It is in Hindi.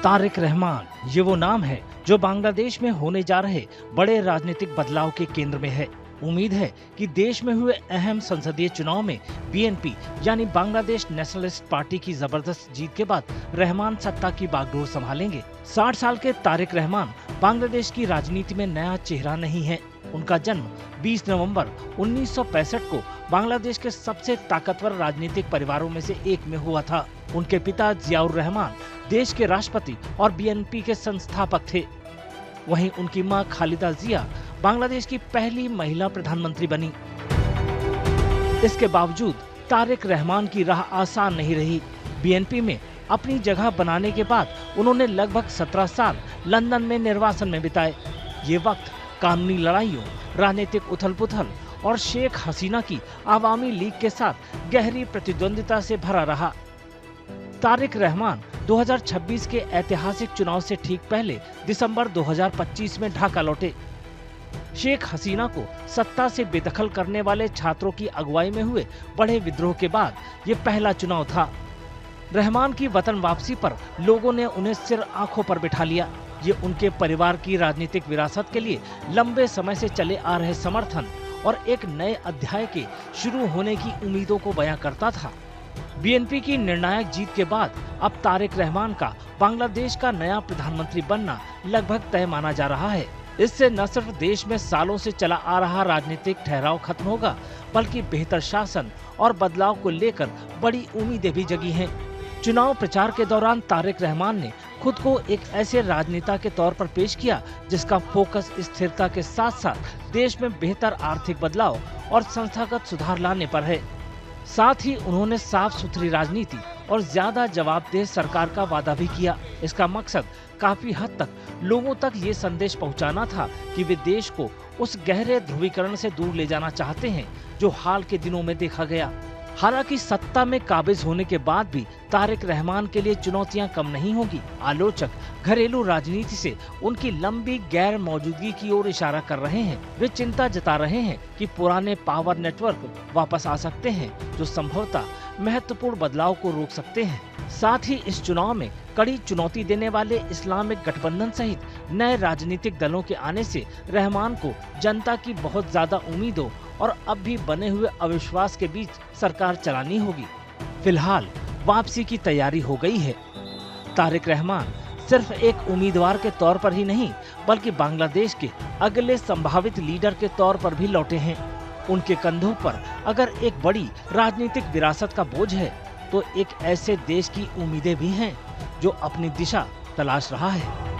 तारिक रहमान, ये वो नाम है जो बांग्लादेश में होने जा रहे बड़े राजनीतिक बदलाव के केंद्र में है। उम्मीद है कि देश में हुए अहम संसदीय चुनाव में बीएनपी यानी बांग्लादेश नेशनलिस्ट पार्टी की जबरदस्त जीत के बाद रहमान सत्ता की बागडोर संभालेंगे। 60 साल के तारिक रहमान बांग्लादेश की राजनीति में नया चेहरा नहीं है। उनका जन्म 20 नवंबर 1965 को बांग्लादेश के सबसे ताकतवर राजनीतिक परिवारों में से एक में हुआ था। उनके पिता जियाउर रहमान देश के राष्ट्रपति और बीएनपी के संस्थापक थे। वहीं उनकी मां खालिदा जिया बांग्लादेश की पहली महिला प्रधानमंत्री बनी। इसके बावजूद तारिक रहमान की राह आसान नहीं रही। बीएनपी में अपनी जगह बनाने के बाद उन्होंने लगभग 17 साल लंदन में निर्वासन में बिताए। ये वक्त कानूनी लड़ाइयों, राजनीतिक उथल-पुथल और शेख हसीना की आवामी लीग के साथ गहरी प्रतिद्वंदिता से भरा रहा। तारिक रहमान 2026 के ऐतिहासिक चुनाव से ठीक पहले दिसंबर 2025 में ढाका लौटे। शेख हसीना को सत्ता से बेदखल करने वाले छात्रों की अगुवाई में हुए बड़े विद्रोह के बाद ये पहला चुनाव था। रहमान की वतन वापसी पर लोगों ने उन्हें सिर आंखों पर बिठा लिया। ये उनके परिवार की राजनीतिक विरासत के लिए लंबे समय से चले आ रहे समर्थन और एक नए अध्याय के शुरू होने की उम्मीदों को बयां करता था। बीएनपी की निर्णायक जीत के बाद अब तारिक रहमान का बांग्लादेश का नया प्रधानमंत्री बनना लगभग तय माना जा रहा है। इससे न सिर्फ देश में सालों से चला आ रहा राजनीतिक ठहराव खत्म होगा, बल्कि बेहतर शासन और बदलाव को लेकर बड़ी उम्मीदें भी जगी हैं। चुनाव प्रचार के दौरान तारिक रहमान ने खुद को एक ऐसे राजनेता के तौर पर पेश किया जिसका फोकस स्थिरता के साथ साथ देश में बेहतर आर्थिक बदलाव और संस्थागत सुधार लाने पर है। साथ ही उन्होंने साफ सुथरी राजनीति और ज्यादा जवाबदेह सरकार का वादा भी किया। इसका मकसद काफी हद तक लोगों तक ये संदेश पहुंचाना था कि वे देश को उस गहरे ध्रुवीकरण से दूर ले जाना चाहते हैं जो हाल के दिनों में देखा गया। हालांकि सत्ता में काबिज होने के बाद भी तारिक रहमान के लिए चुनौतियां कम नहीं होगी। आलोचक घरेलू राजनीति से उनकी लंबी गैर मौजूदगी की ओर इशारा कर रहे हैं। वे चिंता जता रहे हैं कि पुराने पावर नेटवर्क वापस आ सकते हैं जो संभवतः महत्वपूर्ण बदलाव को रोक सकते हैं। साथ ही इस चुनाव में कड़ी चुनौती देने वाले इस्लामिक गठबंधन सहित नए राजनीतिक दलों के आने से रहमान को जनता की बहुत ज्यादा उम्मीदों और अब भी बने हुए अविश्वास के बीच सरकार चलानी होगी। फिलहाल वापसी की तैयारी हो गई है। तारिक रहमान सिर्फ एक उम्मीदवार के तौर पर ही नहीं, बल्कि बांग्लादेश के अगले संभावित लीडर के तौर पर भी लौटे हैं। उनके कंधों पर अगर एक बड़ी राजनीतिक विरासत का बोझ है, तो एक ऐसे देश की उम्मीदें भी हैं जो अपनी दिशा तलाश रहा है।